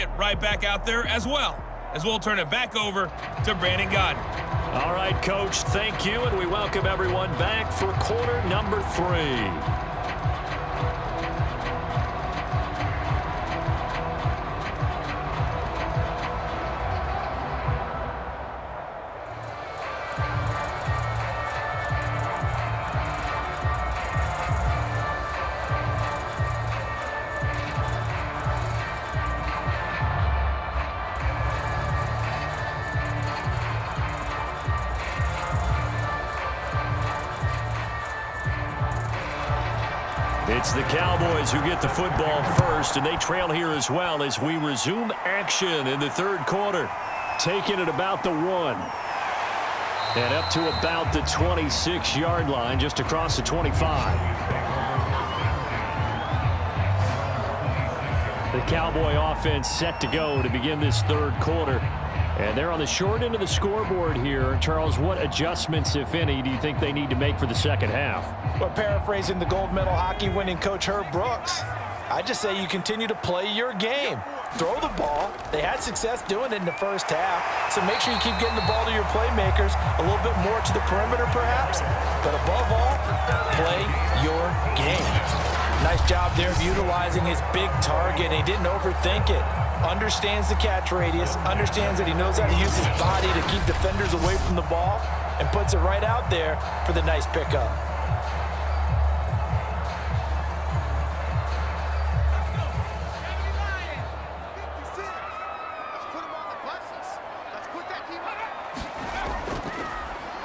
get right back out there as well, as we'll turn it back over to Brandon Godden. All right, Coach, thank you, and we welcome everyone back for quarter number 3. It's the Cowboys who get the football first, and they trail here as well as we resume action in the third quarter. Taking it about the 1. And up to about the 26-yard line, just across the 25. The Cowboy offense set to go to begin this third quarter. And they're on the short end of the scoreboard here. Charles, what adjustments, if any, do you think they need to make for the second half? Well, paraphrasing the gold medal hockey winning coach Herb Brooks, I just say you continue to play your game. Throw the ball. They had success doing it in the first half, so make sure you keep getting the ball to your playmakers, a little bit more to the perimeter perhaps, but above all, play your game. Nice job there of utilizing his big target, and he didn't overthink it. Understands the catch radius, understands that he knows how to use his body to keep defenders away from the ball, and puts it right out there for the nice pickup.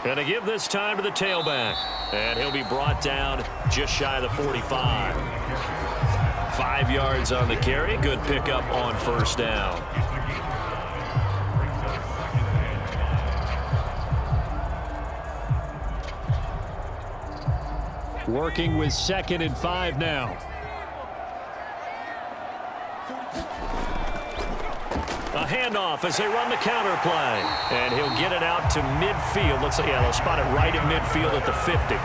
Going to give this time to the tailback, and he'll be brought down just shy of the 45. 5 yards on the carry. Good pickup on first down. Working with 2nd and 5 now. A handoff as they run the counter play. And he'll get it out to midfield. Looks like, yeah, they'll spot it right at midfield at the 50.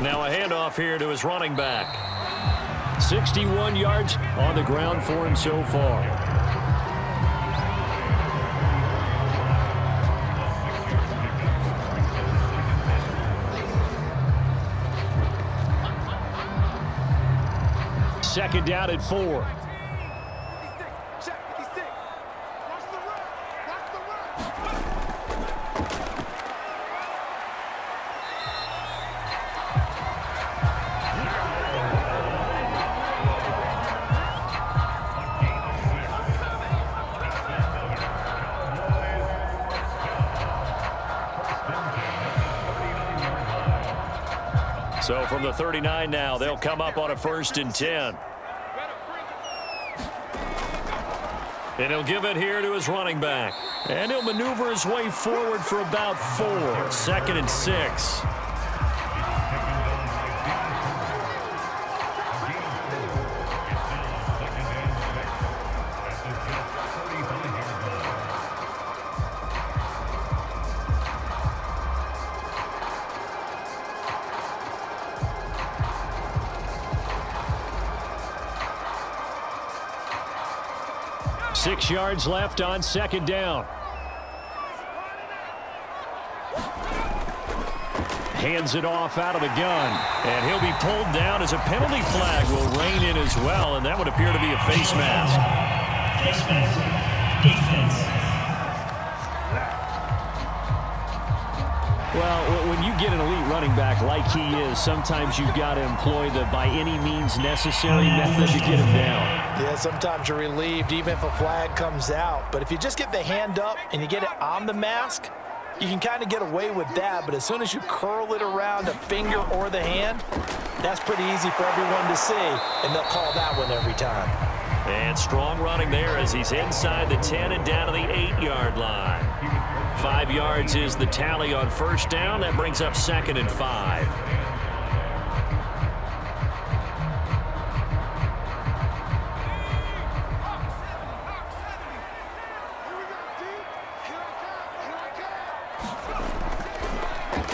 Now a handoff here to his running back. 61 yards on the ground for him so far. Second down at 4. So from the 39 now, they'll come up on a 1st and 10. And he'll give it here to his running back. And he'll maneuver his way forward for about 4. 2nd and 6. Six yards left on 2nd down. Hands it off out of the gun. And he'll be pulled down as a penalty flag will rein in as well. And that would appear to be a face mask. Face mask. Defense. Well, when you get an elite running back like he is, sometimes you've got to employ the by any means necessary method to get him down. Yeah, sometimes you're relieved even if a flag comes out. But if you just get the hand up and you get it on the mask, you can kind of get away with that. But as soon as you curl it around a finger or the hand, that's pretty easy for everyone to see, and they'll call that one every time. And strong running there as he's inside the 10 and down to the 8-yard line. 5 yards is the tally on first down. That brings up 2nd and 5.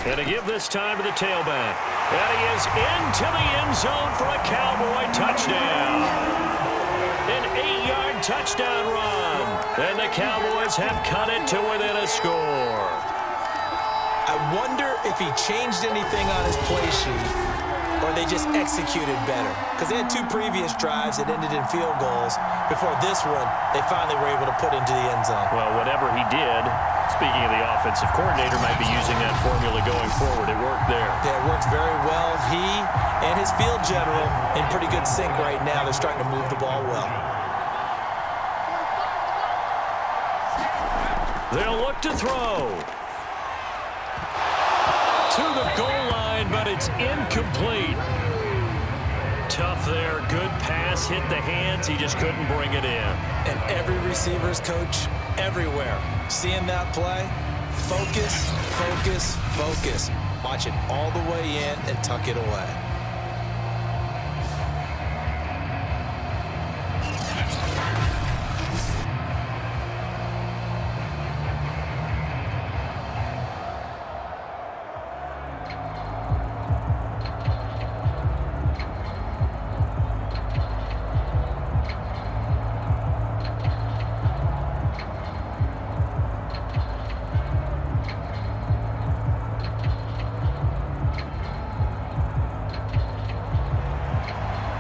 And to give this time to the tailback. And he is into the end zone for a Cowboy touchdown. An 8-yard touchdown run. And the Cowboys have cut it to within a score. I wonder if he changed anything on his play sheet or they just executed better. Because they had 2 previous drives that ended in field goals. Before this one, they finally were able to put into the end zone. Well, whatever he did, speaking of the offensive coordinator, might be using that formula going forward. It worked there. Yeah, it worked very well. He and his field general in pretty good sync right now. They're starting to move the ball well. They'll look to throw. To the goal line, but it's incomplete. Tough there. Good pass. Hit the hands. He just couldn't bring it in. And every receiver's coach everywhere. Seeing that play, focus, focus, focus. Watch it all the way in and tuck it away.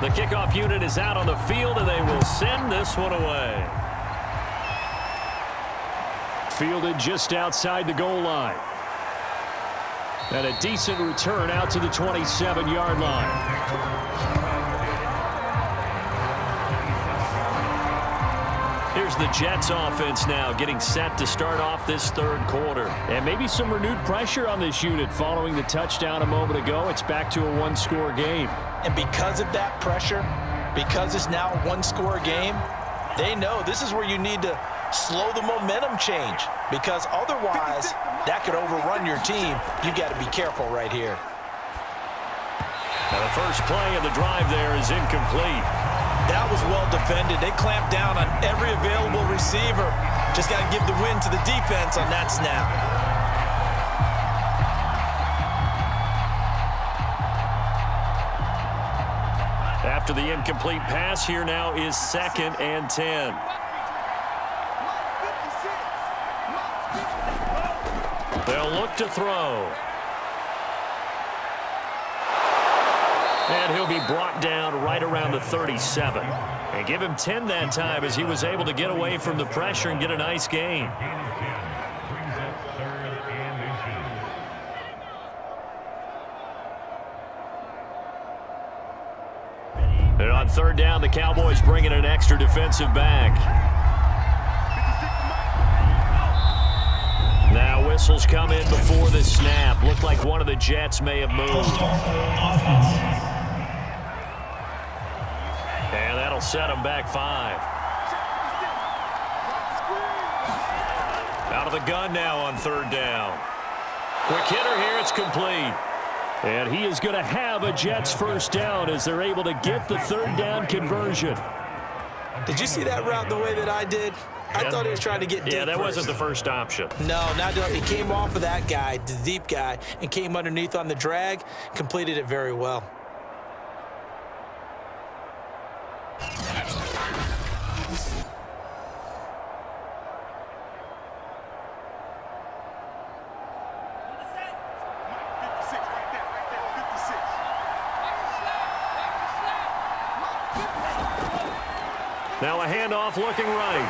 The kickoff unit is out on the field, and they will send this one away. Fielded just outside the goal line. And a decent return out to the 27-yard line. Here's the Jets offense now getting set to start off this third quarter. And maybe some renewed pressure on this unit following the touchdown a moment ago. It's back to a one-score game. And because of that pressure, because it's now a one-score game, they know this is where you need to slow the momentum change. Because otherwise, that could overrun your team. You've got to be careful right here. Now the first play of the drive there is incomplete. That was well defended. They clamped down on every available receiver. Just got to give the win to the defense on that snap. After the incomplete pass, here now is 2nd and 10. They'll look to throw. And he'll be brought down right around the 37. And give him 10 that time as he was able to get away from the pressure and get a nice gain. And on 3rd down, the Cowboys bring in an extra defensive back. Now whistles come in before the snap. Looked like one of the Jets may have moved. And that'll set them back 5. Out of the gun now on 3rd down. Quick hitter here, it's complete. And he is going to have a Jets first down as they're able to get the 3rd down conversion. Did you see that route the way that I did? I thought he was trying to get deep. Yeah, that wasn't the first option. No, not he came off of that guy, the deep guy, and came underneath on the drag, completed it very well. Now a handoff looking right.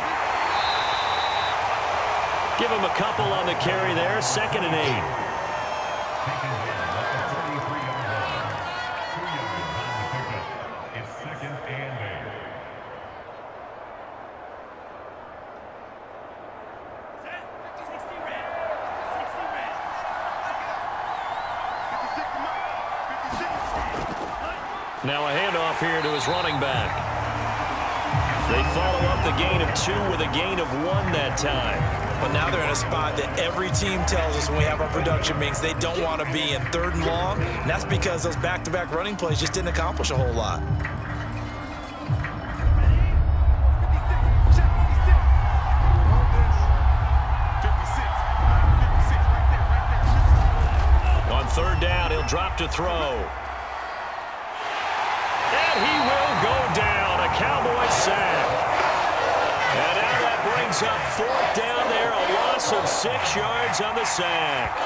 Give him a couple on the carry there. 2nd and 8. Now a handoff here to his running back. They follow up the gain of 2 with a gain of 1 that time. But now they're in a spot that every team tells us when we have our production meetings they don't want to be in 3rd and long. And that's because those back-to-back running plays just didn't accomplish a whole lot. throw. And he will go down. A Cowboys sack. And now that brings up 4th down there. A loss of 6 yards on the sack.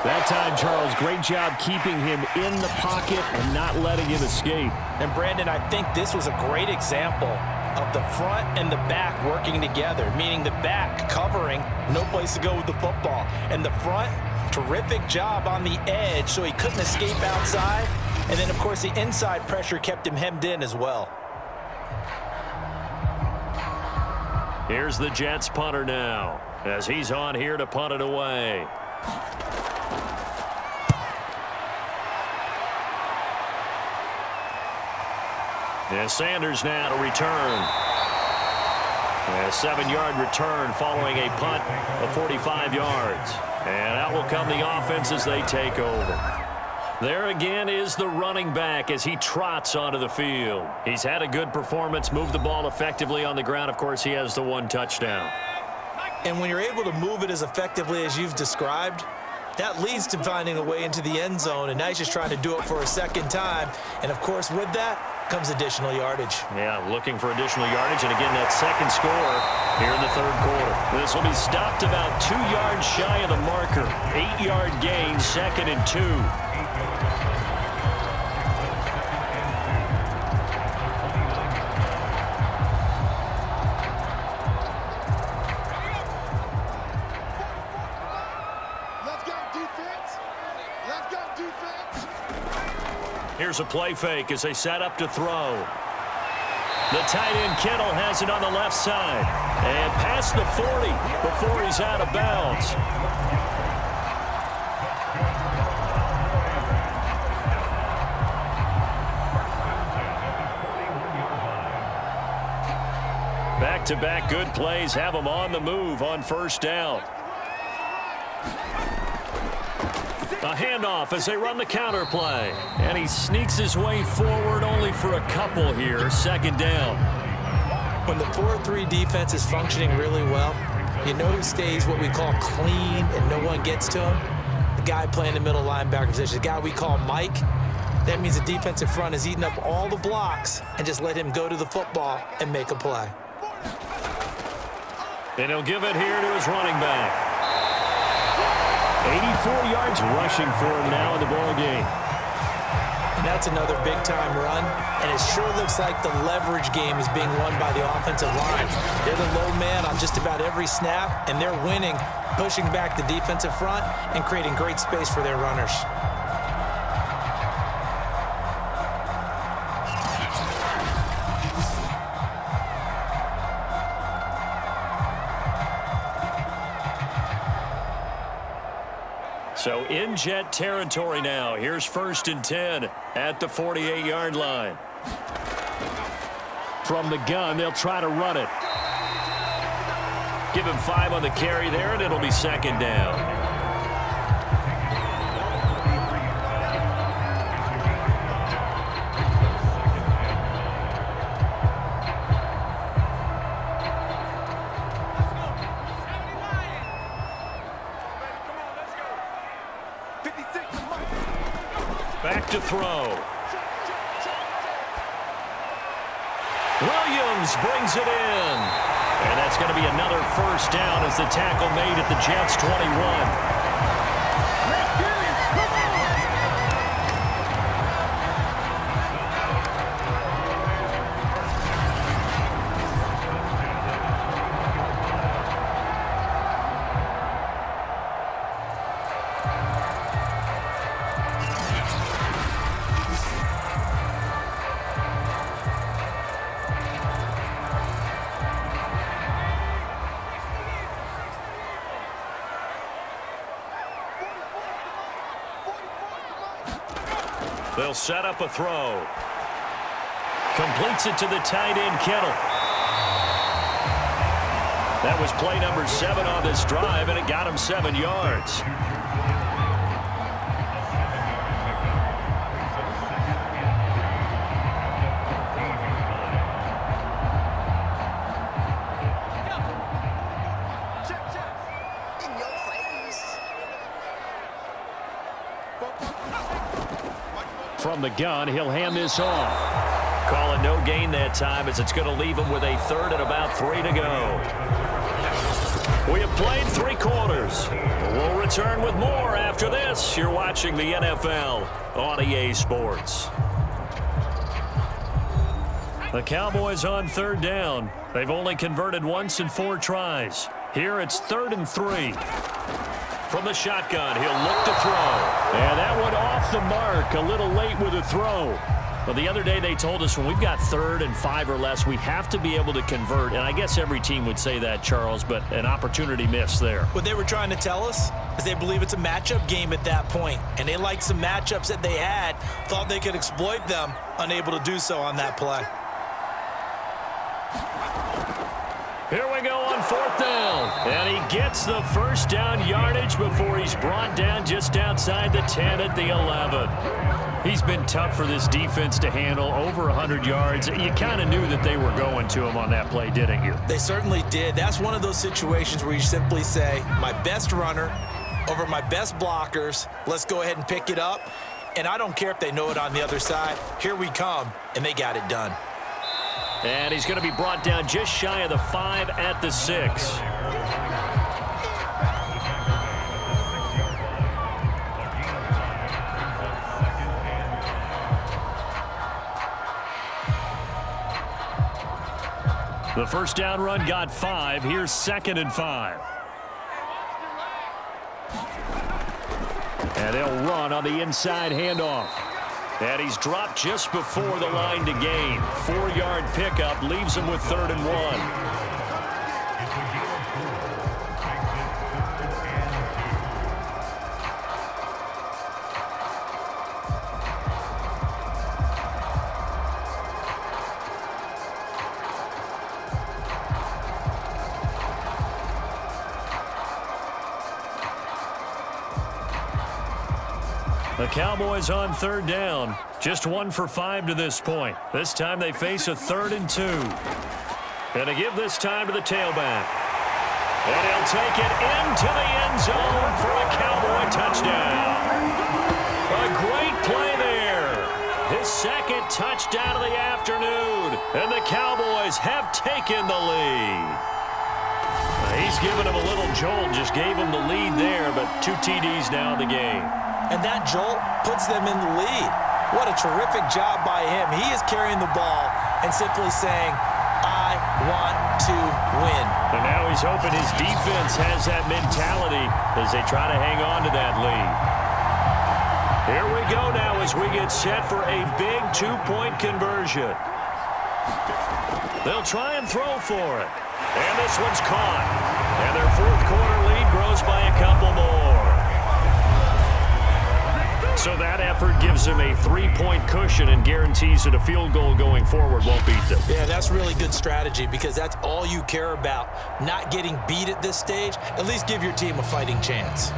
That time, Charles, great job keeping him in the pocket and not letting him escape. And, Brandon, I think this was a great example of the front and the back working together, meaning the back covering, no place to go with the football. And the front, terrific job on the edge so he couldn't escape outside. And then, of course, the inside pressure kept him hemmed in as well. Here's the Jets punter now as he's on here to punt it away. And Sanders now to return. A 7-yard return following a punt of 45 yards. And out will come the offense as they take over. There again is the running back as he trots onto the field. He's had a good performance, moved the ball effectively on the ground. Of course, he has the 1 touchdown. And when you're able to move it as effectively as you've described, that leads to finding a way into the end zone, and now he's just trying to do it for a second time. And, of course, with that comes additional yardage. Yeah, looking for additional yardage, and again, that second score here in the 3rd quarter. This will be stopped about 2 yards shy of the marker. 8-yard gain, 2nd and 2. Here's a play fake as they set up to throw. The tight end Kittle has it on the left side. And past the 40 before he's out of bounds. Back-to-back good plays have him on the move on 1st down. A handoff as they run the counter play. And he sneaks his way forward only for a couple here. 2nd down. When the 4-3 defense is functioning really well, you know who stays what we call clean and no one gets to him? The guy playing the middle linebacker position, the guy we call Mike. That means the defensive front is eating up all the blocks and just let him go to the football and make a play. And he'll give it here to his running back. 84 yards rushing for him now in the ball game. And that's another big-time run, and it sure looks like the leverage game is being won by the offensive line. They're the low man on just about every snap, and they're winning, pushing back the defensive front and creating great space for their runners. So in Jet territory now. Here's 1st and 10 at the 48-yard line. From the gun, they'll try to run it. Give him 5 on the carry there, and it'll be 2nd down. Back to throw. Williams brings it in. And that's going to be another 1st down as the tackle made at the Jets' 21. They'll set up a throw. Completes it to the tight end, Kittle. That was play number 7 on this drive, and it got him 7 yards. from the gun. He'll hand this off. Call it no gain that time as it's going to leave him with a third and about 3 to go. We have played 3 quarters. We'll return with more after this. You're watching the NFL on EA Sports. The Cowboys on 3rd down. They've only converted once in 4 tries. Here it's 3rd and 3. From the shotgun, he'll look to throw. And that one off the mark. A little late with a throw. Well, the other day they told us when we've got 3rd and 5 or less, we have to be able to convert. And I guess every team would say that, Charles, but an opportunity missed there. What they were trying to tell us is they believe it's a matchup game at that point. And they liked some matchups that they had, thought they could exploit them, unable to do so on that play. Here we go on 4th down. And he gets the first down yardage before he's brought down just outside the 10 at the 11. He's been tough for this defense to handle, over 100 yards. You kind of knew that they were going to him on that play, didn't you? They certainly did. That's one of those situations where you simply say, my best runner over my best blockers, let's go ahead and pick it up. And I don't care if they know it on the other side. Here we come, and they got it done. And he's going to be brought down just shy of the 5 at the 6. The first down run got 5. Here's 2nd and 5. And they'll run on the inside handoff. And he's dropped just before the line to gain. 4-yard pickup leaves him with 3rd and 1. The Cowboys on 3rd down. Just 1 for 5 to this point. This time they face a 3rd and 2. And to give this time to the tailback. And he'll take it into the end zone for a Cowboy touchdown. A great play there. His 2nd touchdown of the afternoon. And the Cowboys have taken the lead. He's given him a little jolt, just gave him the lead there, but 2 TDs now in the game. And that jolt puts them in the lead. What a terrific job by him. He is carrying the ball and simply saying, I want to win. And now he's hoping his defense has that mentality as they try to hang on to that lead. Here we go now as we get set for a big 2-point conversion. They'll try and throw for it. And this one's caught. And their 4th quarter lead grows by a couple more. So that effort gives them a 3-point cushion and guarantees that a field goal going forward won't beat them. Yeah, that's really good strategy because that's all you care about. Not getting beat at this stage. At least give your team a fighting chance.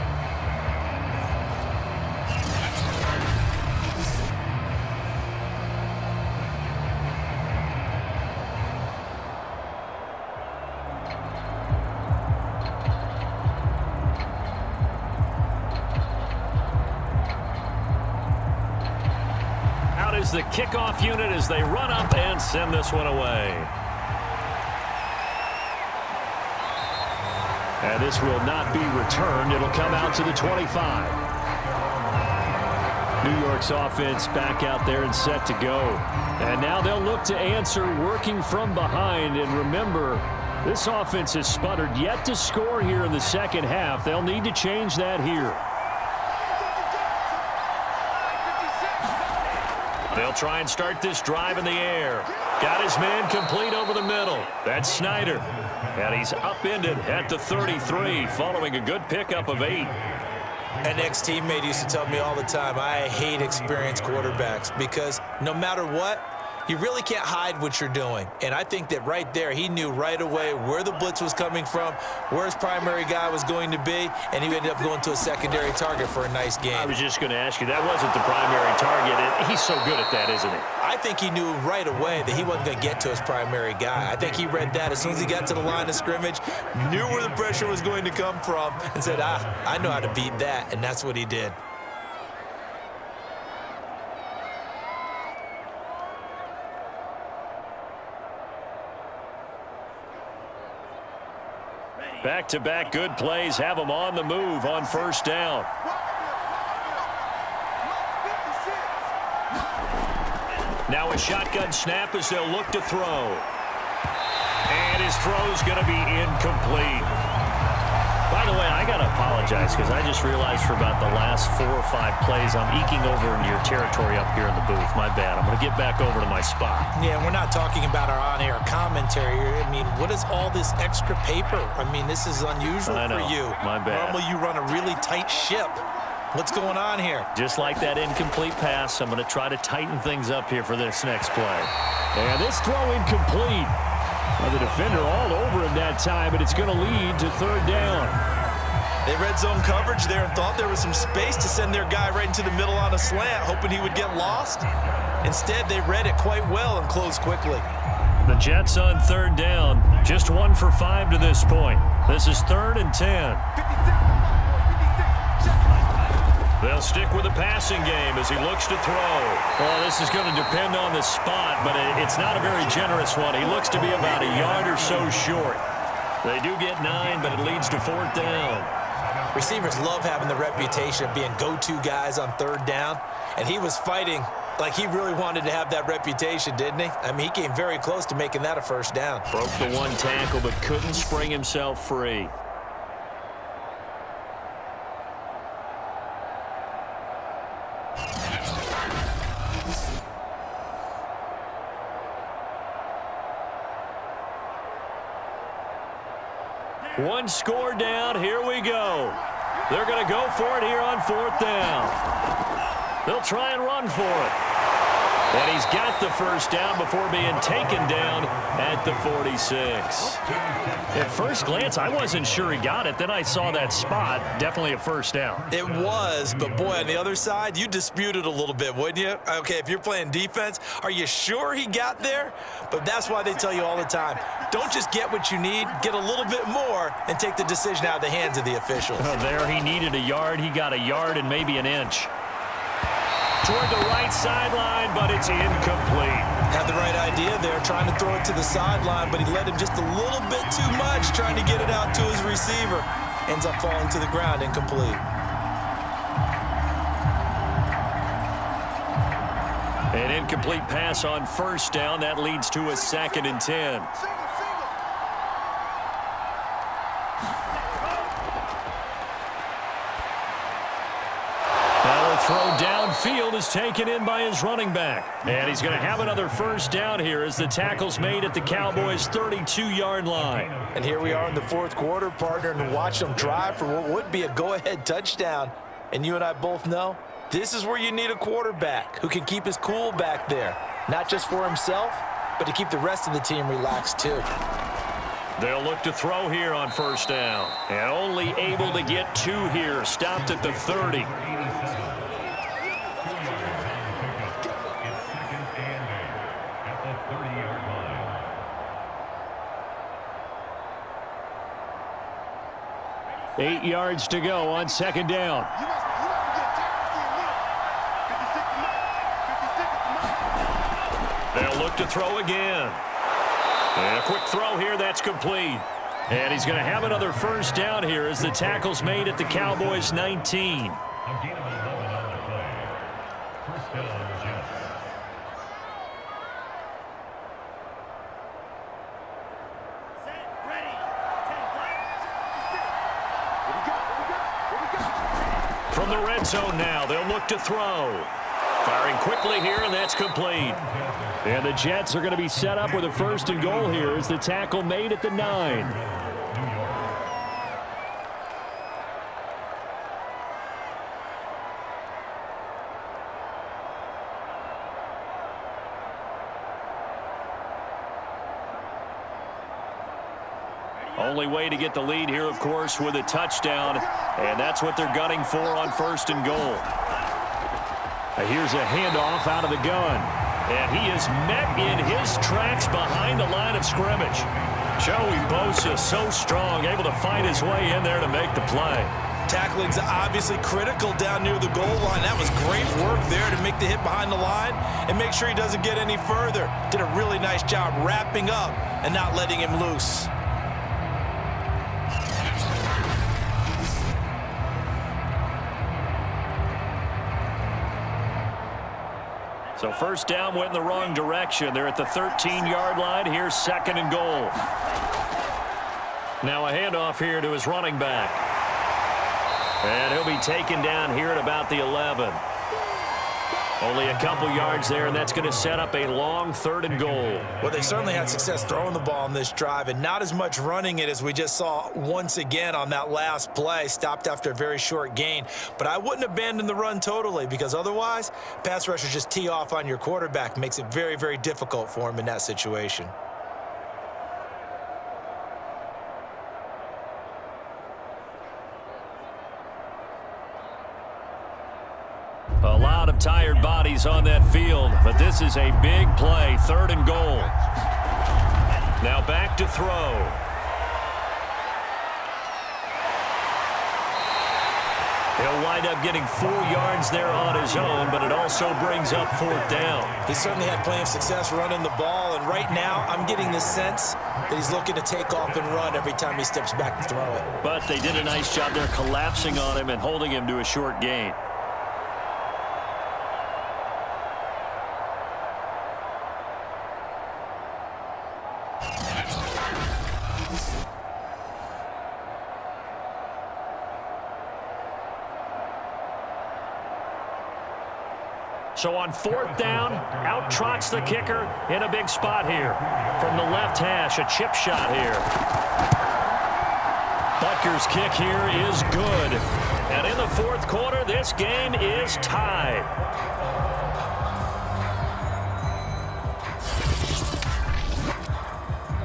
The kickoff unit as they run up and send this one away. And this will not be returned. It'll come out to the 25. New York's offense back out there and set to go. And now they'll look to answer working from behind. And remember, this offense has sputtered yet to score here in the second half. They'll need to change that here. They'll try and start this drive in the air. Got his man complete over the middle. That's Snyder. And he's upended at the 33 following a good pickup of 8. An ex-teammate used to tell me all the time, I hate experienced quarterbacks because no matter what, you really can't hide what you're doing. And I think that right there, he knew right away where the blitz was coming from, where his primary guy was going to be, and he ended up going to a secondary target for a nice game. I was just going to ask you, that wasn't the primary target. And he's so good at that, isn't he? I think he knew right away that he wasn't going to get to his primary guy. I think he read that as soon as he got to the line of scrimmage, knew where the pressure was going to come from, and said, I know how to beat that, and that's what he did. Back-to-back good plays have them on the move on first down. Now a shotgun snap as they'll look to throw. And his throw's going to be incomplete. By the way, I got to apologize because I just realized for about the last 4 or 5 plays I'm eking over into your territory up here in the booth. My bad. I'm going to get back over to my spot. Yeah, we're not talking about our on-air commentary. I mean, what is all this extra paper? I mean, this is unusual for you. My bad. Normally you run a really tight ship. What's going on here? Just like that incomplete pass, I'm going to try to tighten things up here for this next play. And this throw incomplete. Well, the defender all over him that time, but it's going to lead to third down. They red zone coverage there and thought there was some space to send their guy right into the middle on a slant, hoping he would get lost. Instead, they read it quite well and closed quickly. The Jets on third down, just 1 for 5 to this point. This is 3rd and 10. They'll stick with the passing game as he looks to throw. Well, this is going to depend on the spot, but it's not a very generous one. He looks to be about a yard or so short. They do get 9, but it leads to 4th down. Receivers love having the reputation of being go-to guys on third down, and he was fighting like he really wanted to have that reputation, didn't he? I mean, he came very close to making that a first down. Broke the 1 tackle, but couldn't spring himself free. One score down. Here we go. They're going to go for it here on 4th down. They'll try and run for it. And he's got the first down before being taken down at the 46. At first glance, I wasn't sure he got it. Then I saw that spot. Definitely a first down. It was, but boy, on the other side, you disputed a little bit, wouldn't you? Okay, if you're playing defense, are you sure he got there? But that's why they tell you all the time, don't just get what you need, get a little bit more, and take the decision out of the hands of the officials. There he needed a yard. He got a yard and maybe an inch. Toward the right sideline, but it's incomplete. Had the right idea there, trying to throw it to the sideline, but he led him just a little bit too much, trying to get it out to his receiver. Ends up falling to the ground, incomplete. An incomplete pass on first down. That leads to a 2nd and 10. Throw downfield is taken in by his running back. And he's going to have another first down here as the tackle's made at the Cowboys' 32-yard line. And here we are in the 4th quarter, partner, and watch them drive for what would be a go-ahead touchdown. And you and I both know this is where you need a quarterback who can keep his cool back there. Not just for himself, but to keep the rest of the team relaxed too. They'll look to throw here on first down. And only able to get 2 here. Stopped at the 30. 8 yards to go on 2nd down. They'll look to throw again. And a quick throw here, that's complete. And he's going to have another first down here as the tackle's made at the Cowboys' 19. From the red zone now, they'll look to throw. Firing quickly here, and that's complete. And the Jets are going to be set up with a 1st and goal here as the tackle made at the 9. Only way to get the lead here, of course, with a touchdown, and that's what they're gunning for on 1st and goal. Here's a handoff out of the gun. And he is met in his tracks behind the line of scrimmage. Joey Bosa so strong, able to find his way in there to make the play. Tackling's obviously critical down near the goal line. That was great work there to make the hit behind the line and make sure he doesn't get any further. Did a really nice job wrapping up and not letting him loose. So first down went in the wrong direction. They're at the 13-yard line. Here's 2nd and goal. Now a handoff here to his running back. And he'll be taken down here at about the 11. Only a couple yards there, and that's going to set up a long 3rd and goal. Well, they certainly had success throwing the ball on this drive, and not as much running it as we just saw once again on that last play. Stopped after a very short gain. But I wouldn't abandon the run totally, because otherwise, pass rushers just tee off on your quarterback. Makes it very, very difficult for him in that situation. A lot of tired bodies on that field, but this is a big play, 3rd and goal. Now back to throw. He'll wind up getting 4 yards there on his own, but it also brings up 4th down. He certainly had plenty of success running the ball, and right now I'm getting the sense that he's looking to take off and run every time he steps back to throw it. But they did a nice job there collapsing on him and holding him to a short gain. So on 4th down, out trots the kicker in a big spot here. From the left hash, a chip shot here. Butker's kick here is good. And in the 4th quarter, this game is tied.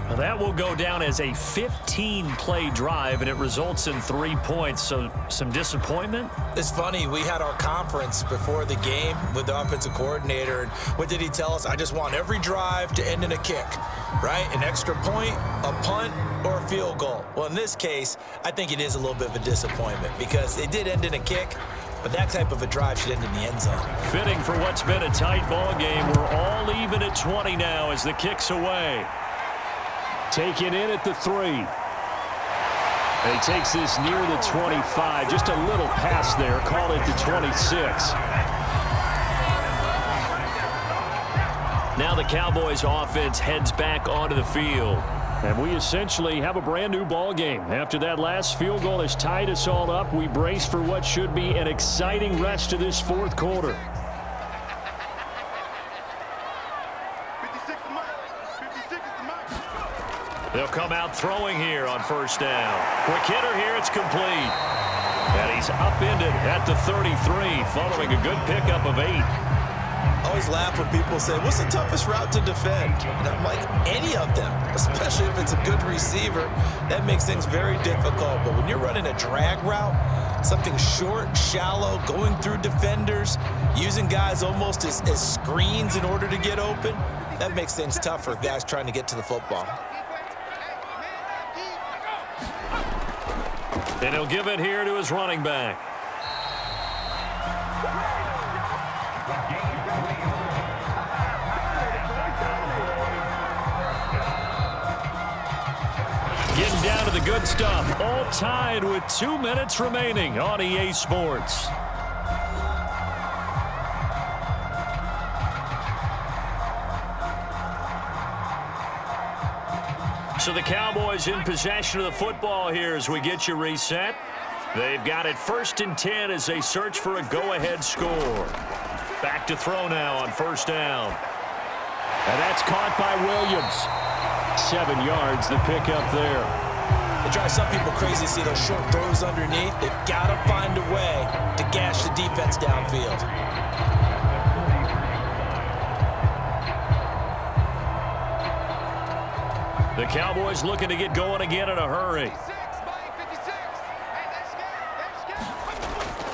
Well, that will go down as a 15-play drive, and it results in 3 points. So some disappointment? It's funny, we had our conference before the game with the offensive coordinator, and what did he tell us? I just want every drive to end in a kick, right? An extra point, a punt, or a field goal. Well, in this case, I think it is a little bit of a disappointment because it did end in a kick, but that type of a drive should end in the end zone. Fitting for what's been a tight ball game. We're all even at 20 now as the kick's away. Taken in at the 3. And he takes this near the 25. Just a little pass there. Call it the 26. Now the Cowboys offense heads back onto the field. And we essentially have a brand new ball game. After that last field goal has tied us all up, we brace for what should be an exciting rest of this 4th quarter. They'll come out throwing here on 1st down. Quick hitter here, it's complete. And he's upended at the 33 following a good pickup of 8. I always laugh when people say, what's the toughest route to defend? And I'm like, any of them, especially if it's a good receiver. That makes things very difficult. But when you're running a drag route, something short, shallow, going through defenders, using guys almost as screens in order to get open, that makes things tough for guys trying to get to the football. And he'll give it here to his running back. Getting down to the good stuff. All tied with 2 minutes remaining on EA Sports. So the Cowboys in possession of the football here as we get you reset. They've got it 1st and 10 as they search for a go-ahead score. Back to throw now on 1st down. And that's caught by Williams. 7 yards, the pickup there. It drives some people crazy to see those short throws underneath. They've got to find a way to gash the defense downfield. The Cowboys looking to get going again in a hurry.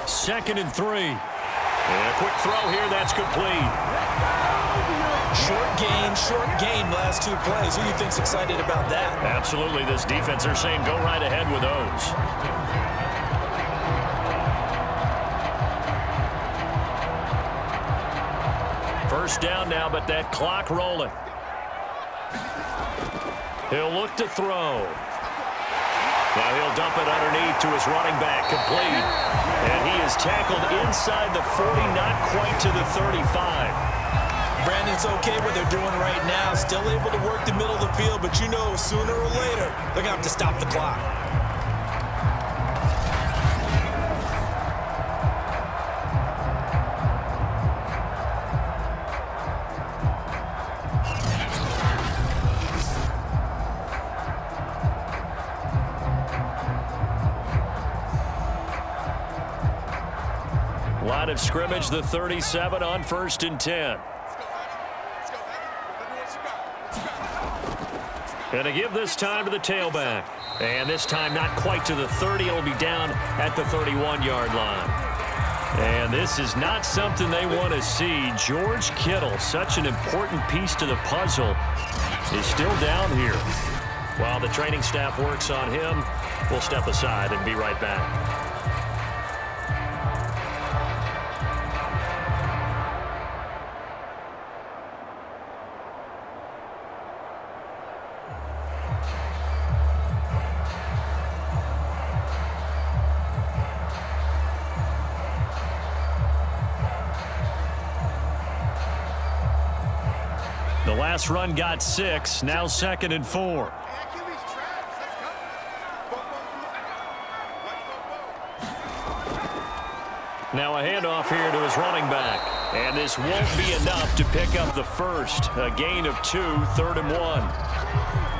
2nd and 3. And a quick throw here, that's complete. Short gain last 2 plays. Who do you think's excited about that? Absolutely. This defense, they're saying go right ahead with those. First down now, but that clock rolling. He'll look to throw. Now he'll dump it underneath to his running back, complete. And he is tackled inside the 40, not quite to the 35. Brandon, it's okay what they're doing right now. Still able to work the middle of the field, but you know sooner or later they're going to have to stop the clock. Line of scrimmage, the 37 on 1st and 10. And to give this time to the tailback. And this time not quite to the 30. It'll be down at the 31-yard line. And this is not something they want to see. George Kittle, such an important piece to the puzzle, is still down here. While the training staff works on him, we'll step aside and be right back. The last run got 6, now 2nd and 4. Now a handoff here to his running back. And this won't be enough to pick up the first. A gain of 2, 3rd and 1.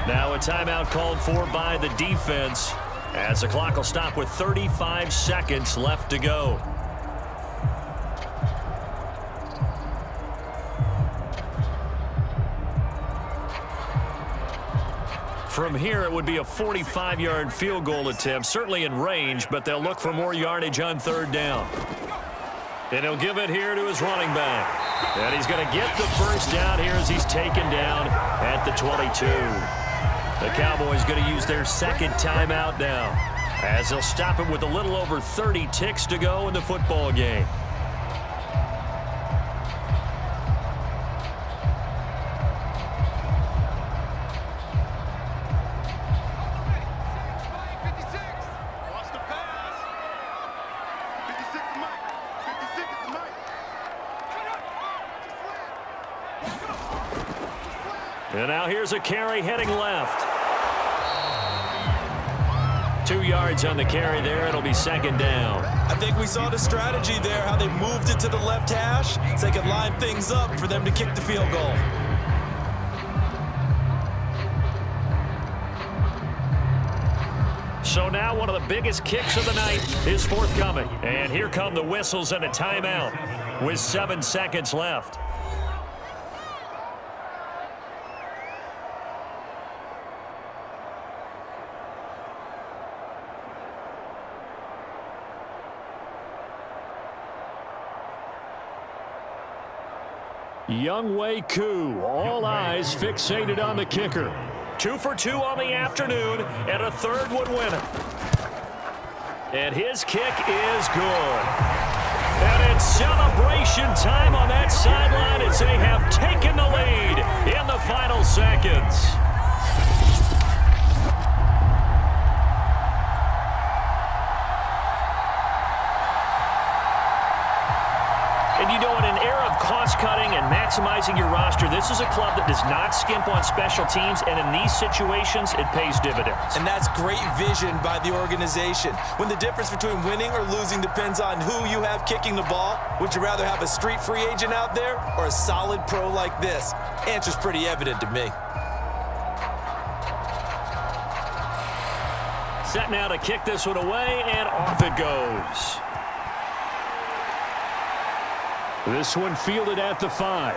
Now a timeout called for by the defense as the clock will stop with 35 seconds left to go. From here, it would be a 45-yard field goal attempt, certainly in range, but they'll look for more yardage on 3rd down. And he'll give it here to his running back. And he's going to get the first down here as he's taken down at the 22. The Cowboys going to use their 2nd timeout now, as they'll stop it with a little over 30 ticks to go in the football game. And now here's a carry heading left. 2 yards on the carry there. It'll be 2nd down. I think we saw the strategy there, how they moved it to the left hash so they could line things up for them to kick the field goal. So now one of the biggest kicks of the night is forthcoming. And here come the whistles and a timeout with 7 seconds left. Younghoe Koo, all eyes fixated on the kicker. 2 for 2 on the afternoon, and a 3rd would win it. And his kick is good. And it's celebration time on that sideline as they have taken the lead in the final seconds. And you know, in an era of cost-cutting and maximizing your roster, this is a club that does not skimp on special teams, and in these situations, it pays dividends. And that's great vision by the organization. When the difference between winning or losing depends on who you have kicking the ball, would you rather have a street free agent out there or a solid pro like this? Answer's pretty evident to me. Set now to kick this one away, and off it goes. This one fielded at the 5.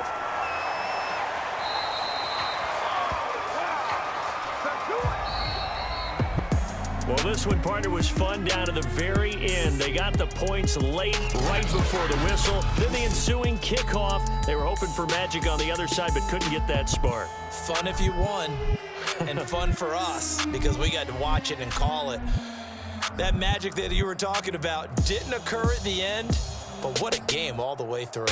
Well, this one, partner, was fun down to the very end. They got the points late, right before the whistle. Then the ensuing kickoff. They were hoping for magic on the other side, but couldn't get that spark. Fun if you won, and fun for us, because we got to watch it and call it. That magic that you were talking about didn't occur at the end, but what a game all the way through.